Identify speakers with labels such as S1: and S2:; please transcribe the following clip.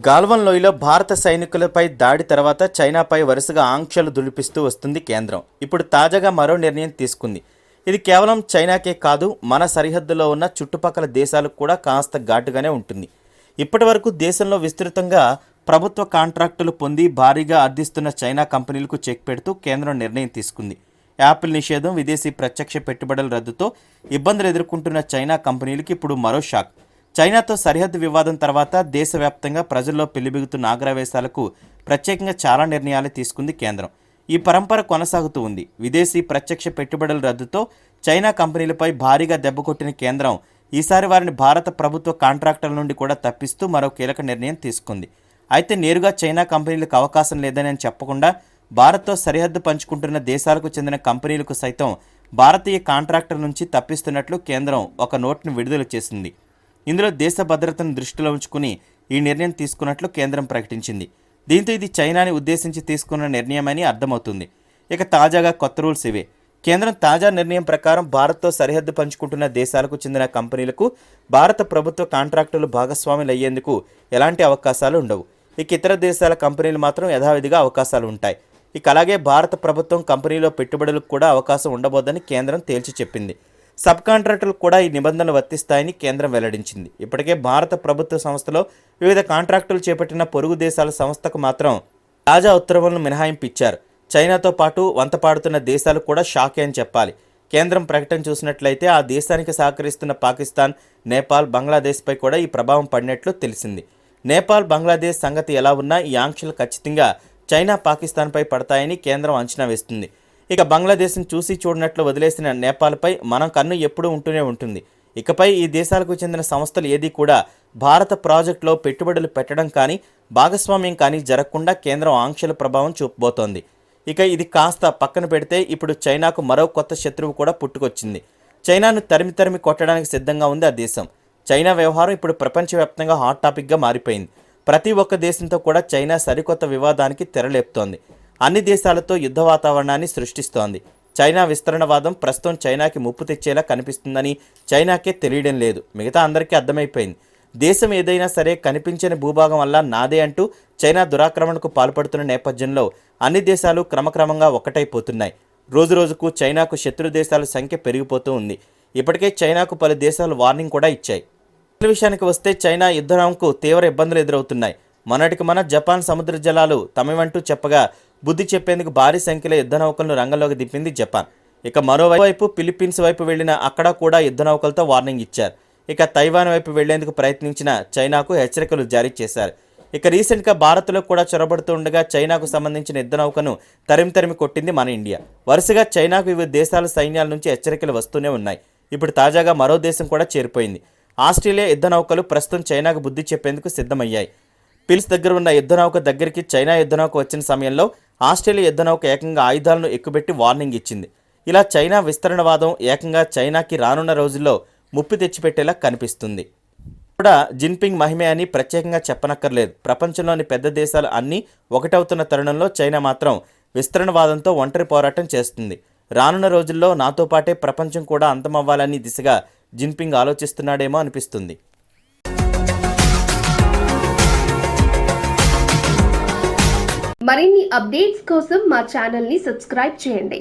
S1: గాల్వన్ లోయలో భారత సైనికులపై దాడి తర్వాత చైనాపై వరుసగా ఆంక్షలు దులిపిస్తూ వస్తుంది కేంద్రం. ఇప్పుడు తాజాగా మరో నిర్ణయం తీసుకుంది. ఇది కేవలం చైనాకే కాదు, మన సరిహద్దులో ఉన్న చుట్టుపక్కల దేశాలకు కూడా కాస్త ఘాటుగానే ఉంటుంది. ఇప్పటి వరకు దేశంలో విస్తృతంగా ప్రభుత్వ కాంట్రాక్టులు పొంది భారీగా అర్థిస్తున్న చైనా కంపెనీలకు చెక్ పెడుతూ కేంద్రం నిర్ణయం తీసుకుంది. యాపిల్ నిషేధం, విదేశీ ప్రత్యక్ష పెట్టుబడుల రద్దుతో ఇబ్బందులు ఎదుర్కొంటున్న చైనా కంపెనీలకు ఇప్పుడు మరో షాక్. చైనాతో సరిహద్దు వివాదం తర్వాత దేశవ్యాప్తంగా ప్రజల్లో పెళ్లిబిగుతున్న ఆగ్రవేశాలకు ప్రత్యేకంగా చాలా నిర్ణయాలు తీసుకుంది కేంద్రం. ఈ పరంపర కొనసాగుతూ ఉంది. విదేశీ ప్రత్యక్ష పెట్టుబడుల రద్దుతో చైనా కంపెనీలపై భారీగా దెబ్బకొట్టిన కేంద్రం ఈసారి వారిని భారత ప్రభుత్వ కాంట్రాక్టుల నుండి కూడా తప్పిస్తూ మరో కీలక నిర్ణయం తీసుకుంది. అయితే నేరుగా చైనా కంపెనీలకు అవకాశం లేదని చెప్పకుండా భారత్తో సరిహద్దు పంచుకుంటున్న దేశాలకు చెందిన కంపెనీలకు సైతం భారతీయ కాంట్రాక్టుల నుంచి తప్పిస్తున్నట్లు కేంద్రం ఒక నోట్ను విడుదల చేసింది. ఇందులో దేశ భద్రతను దృష్టిలో ఉంచుకుని ఈ నిర్ణయం తీసుకున్నట్లు కేంద్రం ప్రకటించింది. దీంతో ఇది చైనాని ఉద్దేశించి తీసుకున్న నిర్ణయమని అర్థమవుతుంది. ఇక తాజాగా కొత్త రూల్స్ ఇవే. కేంద్రం తాజా నిర్ణయం ప్రకారం భారత్తో సరిహద్దు పంచుకుంటున్న దేశాలకు చెందిన కంపెనీలకు భారత ప్రభుత్వ కాంట్రాక్టులు భాగస్వాములు అయ్యేందుకు ఎలాంటి అవకాశాలు ఉండవు. ఇక ఇతర దేశాల కంపెనీలు మాత్రం యథావిధిగా అవకాశాలు ఉంటాయి. ఇక అలాగే భారత ప్రభుత్వం కంపెనీలో పెట్టుబడులకు కూడా అవకాశం ఉండబోదని కేంద్రం తేల్చి చెప్పింది. సబ్ కాంట్రాక్టులకు కూడా ఈ నిబంధనలు వర్తిస్తాయని కేంద్రం వెల్లడించింది. ఇప్పటికే భారత ప్రభుత్వ సంస్థలో వివిధ కాంట్రాక్టులు చేపట్టిన పొరుగు దేశాల సంస్థకు మాత్రం తాజా ఉత్తర్వులను మినహాయింపు ఇచ్చారు. చైనాతో పాటు వంతపాడుతున్న దేశాలు కూడా షాకే అని చెప్పాలి. కేంద్రం ప్రకటన చూసినట్లయితే ఆ దేశానికి సహకరిస్తున్న పాకిస్తాన్, నేపాల్, బంగ్లాదేశ్పై కూడా ఈ ప్రభావం పడినట్లు తెలిసింది. నేపాల్, బంగ్లాదేశ్ సంగతి ఎలా ఉన్నా ఈ ఆంక్షలు ఖచ్చితంగా చైనా, పాకిస్తాన్పై పడతాయని కేంద్రం అంచనా వేస్తుంది. ఇక బంగ్లాదేశ్ను చూసి చూడనట్లు వదిలేసిన నేపాల్పై మనం కన్ను ఎప్పుడూ ఉంటూనే ఉంటుంది. ఇకపై ఈ దేశాలకు చెందిన సంస్థలు ఏదీ కూడా భారత ప్రాజెక్టులో పెట్టుబడులు పెట్టడం కానీ భాగస్వామ్యం కానీ జరగకుండా కేంద్రం ఆంక్షల ప్రభావం చూపబోతోంది. ఇక ఇది కాస్త పక్కన పెడితే ఇప్పుడు చైనాకు మరో కొత్త శత్రువు కూడా పుట్టుకొచ్చింది. చైనాను తరిమి కొట్టడానికి సిద్ధంగా ఉంది ఆ దేశం. చైనా వ్యవహారం ఇప్పుడు ప్రపంచవ్యాప్తంగా హాట్ టాపిక్గా మారిపోయింది. ప్రతి ఒక్క దేశంతో కూడా చైనా సరికొత్త వివాదానికి తెరలేపుతోంది. అన్ని దేశాలతో యుద్ధ వాతావరణాన్ని సృష్టిస్తోంది. చైనా విస్తరణవాదం ప్రస్తుతం చైనాకి ముప్పు తెచ్చేలా కనిపిస్తుందని చైనాకే తెలియడం లేదు. మిగతా అందరికీ అర్థమైపోయింది. దేశం ఏదైనా సరే కనిపించని భూభాగం వల్ల నాదే అంటూ చైనా దురాక్రమణకు పాల్పడుతున్న నేపథ్యంలో అన్ని దేశాలు క్రమక్రమంగా ఒక్కటైపోతున్నాయి. రోజురోజుకు చైనాకు శత్రు దేశాల సంఖ్య పెరిగిపోతూ ఉంది. ఇప్పటికే చైనాకు పలు దేశాలు వార్నింగ్ కూడా ఇచ్చాయి. విషయానికి వస్తే చైనా యుద్ధంకు తీవ్ర ఇబ్బందులు ఎదురవుతున్నాయి. మొన్నటికి మన జపాన్ సముద్ర జలాలు తమవంటూ చెప్పగా బుద్ధి చెప్పేందుకు భారీ సంఖ్యలో యుద్ధ నౌకలను రంగంలోకి దింపింది జపాన్. ఇక మరోవైపు ఫిలిప్పీన్స్ వైపు వెళ్లిన అక్కడ కూడా యుద్ధ నౌకలతో వార్నింగ్ ఇచ్చారు. ఇక తైవాన్ వైపు వెళ్లేందుకు ప్రయత్నించిన చైనాకు హెచ్చరికలు జారీ చేశారు. ఇక రీసెంట్గా భారత్లో కూడా చొరబడుతూ ఉండగా చైనాకు సంబంధించిన యుద్ధ నౌకను తరిమి కొట్టింది మన ఇండియా. వరుసగా చైనాకు వివిధ దేశాల సైన్యాల నుంచి హెచ్చరికలు వస్తూనే ఉన్నాయి. ఇప్పుడు తాజాగా మరో దేశం కూడా చేరిపోయింది. ఆస్ట్రేలియా యుద్ధ నౌకలు ప్రస్తుతం చైనాకు బుద్ధి చెప్పేందుకు సిద్ధమయ్యాయి. పిల్స్ దగ్గర ఉన్న యుద్ధ నౌక దగ్గరికి చైనా యుద్ధ నౌక వచ్చిన సమయంలో ఆస్ట్రేలియా యుద్ధ నౌక ఏకంగా ఆయుధాలను ఎక్కుపెట్టి వార్నింగ్ ఇచ్చింది. ఇలా చైనా విస్తరణవాదం ఏకంగా చైనాకి రానున్న రోజుల్లో ముప్పు తెచ్చిపెట్టేలా కనిపిస్తుంది. కూడా జిన్పింగ్ మహిమే అని ప్రత్యేకంగా చెప్పనక్కర్లేదు. ప్రపంచంలోని పెద్ద దేశాలు అన్నీ ఒకటవుతున్న తరుణంలో చైనా మాత్రం విస్తరణవాదంతో ఒంటరి పోరాటం చేస్తుంది. రానున్న రోజుల్లో నాతో పాటే ప్రపంచం కూడా అంతమవ్వాలని దిశగా జిన్పింగ్ ఆలోచిస్తున్నాడేమో అనిపిస్తుంది.
S2: మరిన్ని అప్డేట్స్ కోసం మా ఛానల్ ని సబ్స్క్రైబ్ చేయండి.